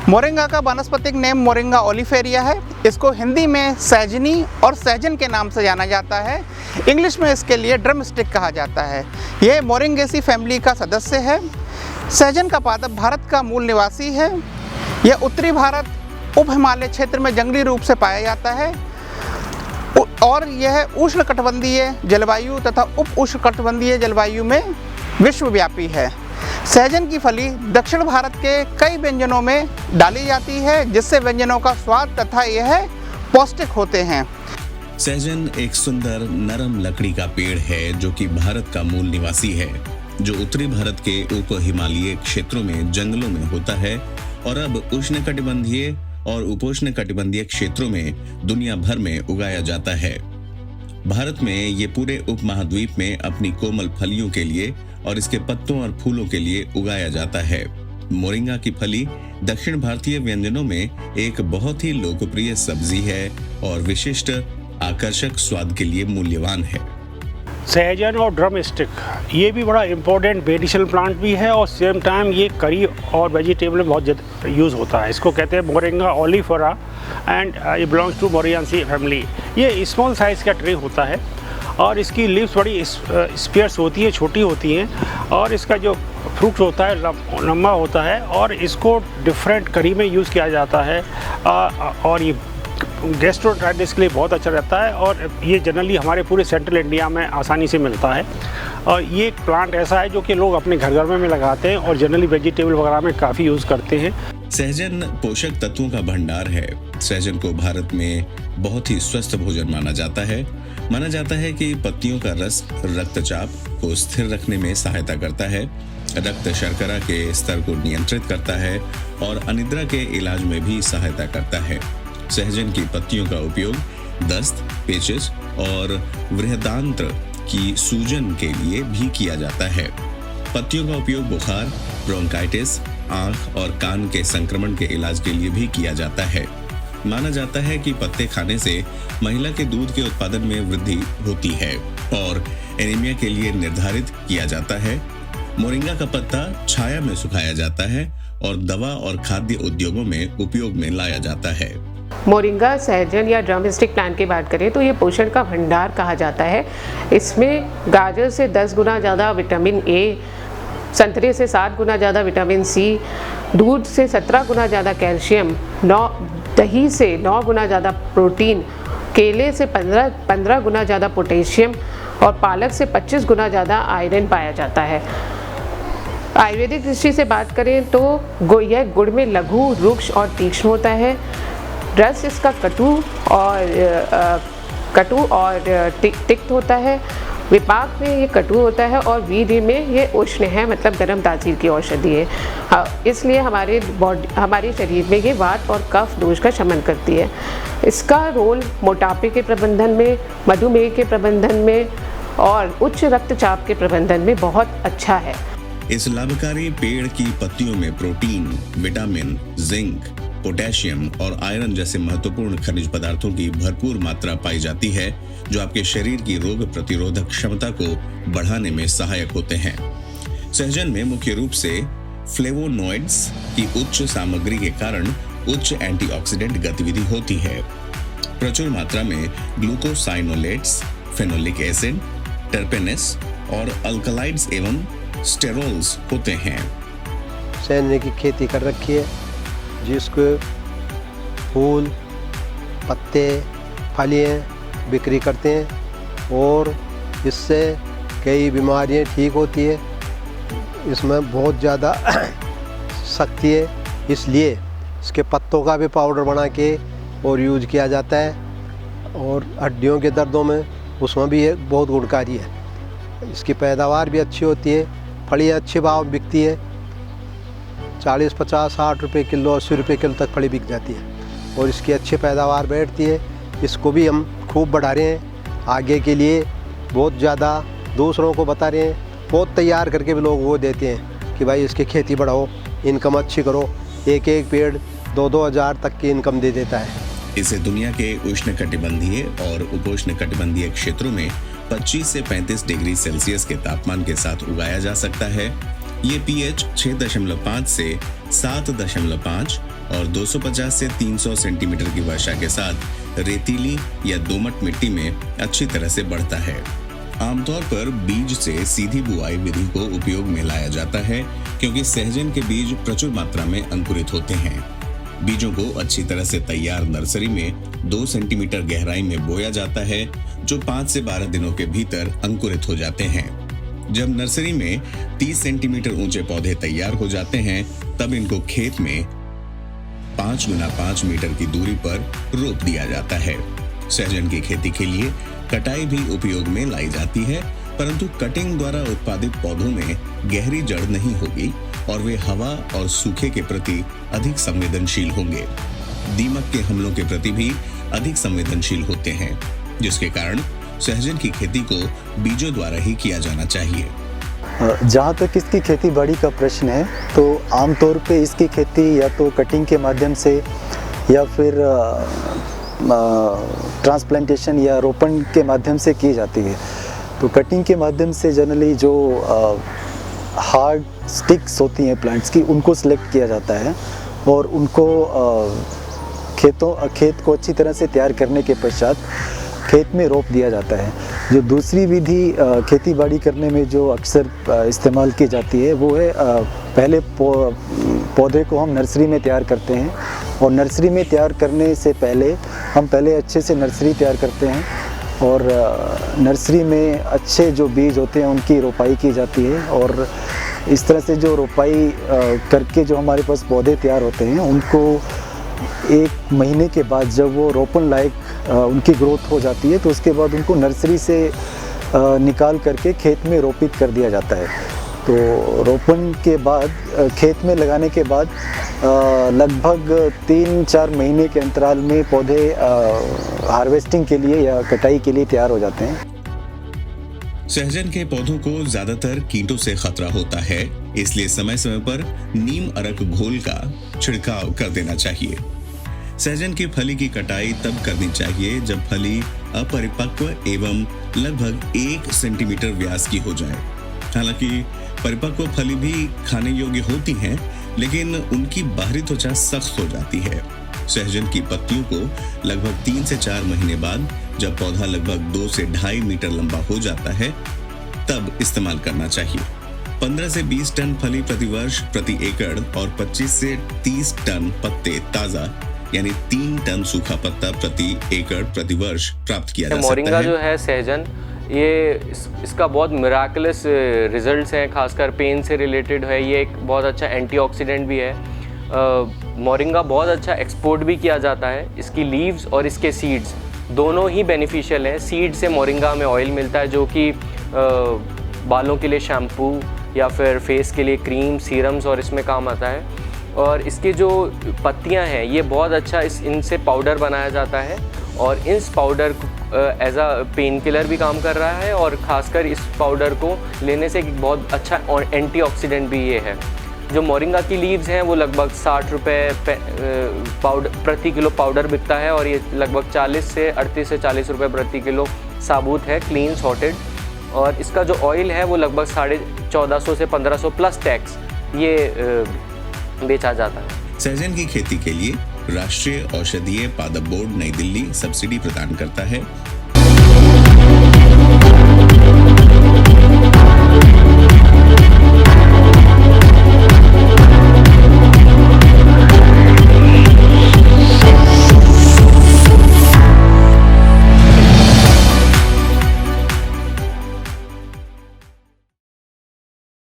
Moringa का वानस्पतिक name moringa ओलिफेरिया है। इसको हिंदी में सहजनी और सहजन के नाम से जाना जाता है। इंग्लिश में इसके लिए ड्रम स्टिक कहा जाता है। यह मोरिंगेसी फैमिली का सदस्य है। सहजन का पादप भारत का मूल निवासी है। यह उत्तरी भारत उप हिमालय क्षेत्र में जंगली रूप से पाया जाता है और यह उष्णकटिबंधीय जलवायु तथा उप उष्णकटिबंधीय जलवायु में विश्वव्यापी है। सहजन की फली दक्षिण भारत के कई व्यंजनों में डाली जाती है, जिससे व्यंजनों का स्वाद तथा यह पौष्टिक होते हैं। सहजन एक सुंदर नरम लकड़ी का पेड़ है जो कि भारत का मूल निवासी है, जो उत्तरी भारत के उप हिमालयी क्षेत्रों में जंगलों में होता है और अब उष्णकटिबंधीय और उपोष्णकटिबंधीय क्षेत्रों में दुनिया भर में उगाया जाता है। भारत में ये पूरे उपमहाद्वीप में अपनी कोमल फलियों के लिए और इसके पत्तों और फूलों के लिए उगाया जाता है। मोरिंगा की फली दक्षिण भारतीय व्यंजनों में एक बहुत ही लोकप्रिय सब्जी है और विशिष्ट आकर्षक स्वाद के लिए मूल्यवान है। सहजन और ड्रम स्टिक ये भी बड़ा इम्पोर्टेंट मेडिसिनल प्लांट भी है और सेम टाइम ये करी और वेजिटेबल में बहुत ज़्यादा यूज़ होता है। इसको कहते हैं मोरिंगा ओलिफेरा एंड ये बिलोंग्स टू मोरियासी फैमिली। ये स्मॉल साइज़ का ट्री होता है और इसकी लीव्स बड़ी स्पेयर्स होती है, छोटी होती हैं और इसका जो फ्रूट होता है लंबा होता है और इसको डिफरेंट करी में यूज़ किया जाता है और ये गैस्ट्रोंटाइटिस के लिए बहुत अच्छा रहता है और ये जनरली हमारे पूरे सेंट्रल इंडिया में आसानी से मिलता है। और ये एक प्लांट ऐसा है जो कि लोग अपने घर में लगाते हैं और जनरली वेजिटेबल वगैरह में काफ़ी यूज़ करते हैं। सहजन पोषक तत्वों का भंडार है। सहजन को भारत में बहुत ही स्वस्थ भोजन माना जाता है। माना जाता है कि पत्तियों का रस रक्तचाप को स्थिर रखने में सहायता करता है, रक्त शर्करा के स्तर को नियंत्रित करता है और अनिद्रा के इलाज में भी सहायता करता है। सहजन की पत्तियों का उपयोग दस्त, पेचिश और बृहदांत्र की सूजन के लिए भी किया जाता है। पत्तियों का उपयोग बुखार, ब्रोंकाइटिस, आंख और कान के संक्रमण के इलाज के लिए भी किया जाता है। माना जाता है कि पत्ते खाने से महिला के दूध के उत्पादन में वृद्धि होती है और एनीमिया के लिए निर्धारित किया जाता है। मोरिंगा का पत्ता छाया में सुखाया जाता है और दवा और खाद्य उद्योगों में उपयोग में लाया जाता है। मोरिंगा, सहजन या ड्रम स्टिक प्लांट की बात करें तो ये पोषण का भंडार कहा जाता है। इसमें गाजर से 10 गुना ज़्यादा विटामिन ए, संतरे से 7 गुना ज़्यादा विटामिन सी, दूध से 17 गुना ज़्यादा कैल्शियम, दही से 9 गुना ज़्यादा प्रोटीन, केले से 15 गुना ज़्यादा पोटेशियम और पालक से 25 गुना ज़्यादा आयरन पाया जाता है। आयुर्वेदिक दृष्टि से बात करें तो यह गुड़ में लघु, रुक्ष और तीक्ष्ण होता है। रस इसका कटु और तिक्त होता है। विपाक में ये कटु होता है और वीर्य में ये उष्ण है, मतलब गर्म तासीर की औषधि है। इसलिए हमारे शरीर में ये वात और कफ दोष का शमन करती है। इसका रोल मोटापे के प्रबंधन में, मधुमेह के प्रबंधन में और उच्च रक्तचाप के प्रबंधन में बहुत अच्छा है। इस लाभकारी पेड़ की पत्तियों में प्रोटीन, विटामिन, जिंक, पोटेशियम और आयरन जैसे महत्वपूर्ण खनिज पदार्थों की भरपूर मात्रा पाई जाती है, जो आपके शरीर की रोग प्रतिरोधक क्षमता को बढ़ाने में सहायक होते हैं। सहजन में मुख्य रूप से फ्लेवोनॉइड्स की उच्च सामग्री के कारण उच्च एंटीऑक्सीडेंट गतिविधि होती है। प्रचुर मात्रा में ग्लूकोसाइनोलेट्स, फेनोलिक एसिड, टर्पेनेस और अल्कलाइड्स एवं स्टेरोल्स होते हैं। सहजन की खेती कर रखी है, जिसको फूल, पत्ते, फलियाँ बिक्री करते हैं और इससे कई बीमारियां ठीक होती है। इसमें बहुत ज़्यादा शक्ति है, इसलिए इसके पत्तों का भी पाउडर बना के और यूज किया जाता है और हड्डियों के दर्दों में उसमें भी बहुत गुणकारी है। इसकी पैदावार भी अच्छी होती है, फलियाँ अच्छे भाव में बिकती है। 40, 50, 60 रुपये किलो, 80 रुपये किलो तक फली बिक जाती है और इसकी अच्छी पैदावार बैठती है। इसको भी हम खूब बढ़ा रहे हैं, आगे के लिए बहुत ज़्यादा दूसरों को बता रहे हैं, बहुत तैयार करके भी लोग वो देते हैं कि भाई इसकी खेती बढ़ाओ, इनकम अच्छी करो। एक पेड़ 2-2 हज़ार तक की इनकम दे देता है। इसे दुनिया के उष्णकटिबंधीय और उपोष्णकटिबंधीय क्षेत्रों में 25 से 35 डिग्री सेल्सियस के तापमान के साथ उगाया जा सकता है। ये पीएच 6.5 से 7.5 और 250 से 300 सेंटीमीटर की वर्षा के साथ रेतीली या दोमट मिट्टी में अच्छी तरह से बढ़ता है। आमतौर पर बीज से सीधी बुआई विधि को उपयोग में लाया जाता है क्योंकि सहजन के बीज प्रचुर मात्रा में अंकुरित होते हैं। बीजों को अच्छी तरह से तैयार नर्सरी में 2 सेंटीमीटर गहराई में बोया जाता है जो 5 से 12 दिनों के भीतर अंकुरित हो जाते हैं। जब नर्सरी में 30 सेंटीमीटर ऊंचे पौधे तैयार हो जाते हैं तब इनको खेत में 5 गुना 5 मीटर की दूरी पर रोप दिया जाता है। सहजन की खेती के लिए कटाई भी उपयोग में लाई जाती है, परंतु कटिंग द्वारा उत्पादित पौधों में गहरी जड़ नहीं होगी और वे हवा और सूखे के प्रति अधिक संवेदनशील होंगे। दीमक के हमलों के प्रति भी अधिक संवेदनशील होते हैं, जिसके कारण सहजन की खेती को बीजों द्वारा ही किया जाना चाहिए। जहाँ तक इसकी खेती बाड़ी का प्रश्न है तो आमतौर पे इसकी खेती या तो कटिंग के माध्यम से या फिर ट्रांसप्लांटेशन या रोपण के माध्यम से की जाती है। तो कटिंग के माध्यम से जनरली जो हार्ड स्टिक्स होती हैं प्लांट्स की उनको सिलेक्ट किया जाता है और उनको खेत को अच्छी तरह से तैयार करने के पश्चात खेत में रोप दिया जाता है। जो दूसरी विधि खेती बाड़ी करने में जो अक्सर इस्तेमाल की जाती है वो है पहले पौधे को हम नर्सरी में तैयार करते हैं और नर्सरी में तैयार करने से पहले हम पहले अच्छे से नर्सरी तैयार करते हैं और नर्सरी में अच्छे जो बीज होते हैं उनकी रोपाई की जाती है और इस तरह से जो रोपाई करके जो हमारे पास पौधे तैयार होते हैं उनको 1 महीने के बाद जब वो रोपण लायक उनकी ग्रोथ हो जाती है तो उसके बाद उनको नर्सरी से निकाल करके खेत में रोपित कर दिया जाता है। तो रोपण के बाद खेत में लगाने के बाद लगभग 3-4 महीने के अंतराल में पौधे हार्वेस्टिंग के लिए या कटाई के लिए तैयार हो जाते हैं। सहजन के पौधों को ज्यादातर कीटों से खतरा होता है, इसलिए समय समय पर नीम अरक घोल का छिड़काव कर देना चाहिए। सहजन की फली की कटाई तब करनी चाहिए जब फली अपरिपक्व एवं लगभग 1 सेंटीमीटर व्यास की हो जाए। हालांकि परिपक्व फली भी खाने योग्य होती हैं, लेकिन उनकी बाहरी त्वचा सख्त हो जाती है। सहजन की पत्तियों को लगभग 3 से 4 महीने बाद जब पौधा लगभग 2 से 2.5 मीटर लंबा हो जाता है तब इस्तेमाल करना चाहिए। 15 से 20 टन फली प्रतिवर्ष प्रति एकड़ और 25 से 30 टन पत्ते ताजा यानी 3 टन सूखा पत्ता प्रति एकड़ प्रतिवर्ष प्राप्त किया जा सकता है। मोरिंगा जो है सहजन, ये इसका बहुत मिराकुलस रिजल्ट्स हैं, खासकर पेन से रिलेटेड है। ये एक बहुत अच्छा एंटीऑक्सीडेंट भी है। मोरिंगा बहुत अच्छा एक्सपोर्ट भी किया जाता है। इसकी लीव्स और इसके सीड्स दोनों ही बेनिफिशियल हैं। सीड से मोरिंगा में ऑयल मिलता है जो कि बालों के लिए शैम्पू या फिर फेस के लिए क्रीम, सीरम्स और इसमें काम आता है। और इसकी जो पत्तियां हैं ये बहुत अच्छा इनसे पाउडर बनाया जाता है और इस powder as a pain killer भी काम कर रहा है और ख़ासकर इस पाउडर को लेने से एक बहुत अच्छा एंटीऑक्सीडेंट भी ये है। जो मोरिंगा की लीव्स हैं वो लगभग 60 रुपये प्रति किलो पाउडर बिकता है और ये लगभग 38 से 40 रुपये प्रति किलो साबुत है, क्लीन सॉर्टेड। और इसका जो ऑयल है वो लगभग 1450 से 1500 प्लस टैक्स ये बेचा जाता है। सहजन की खेती के लिए राष्ट्रीय औषधीय पादप बोर्ड नई दिल्ली सब्सिडी प्रदान करता है।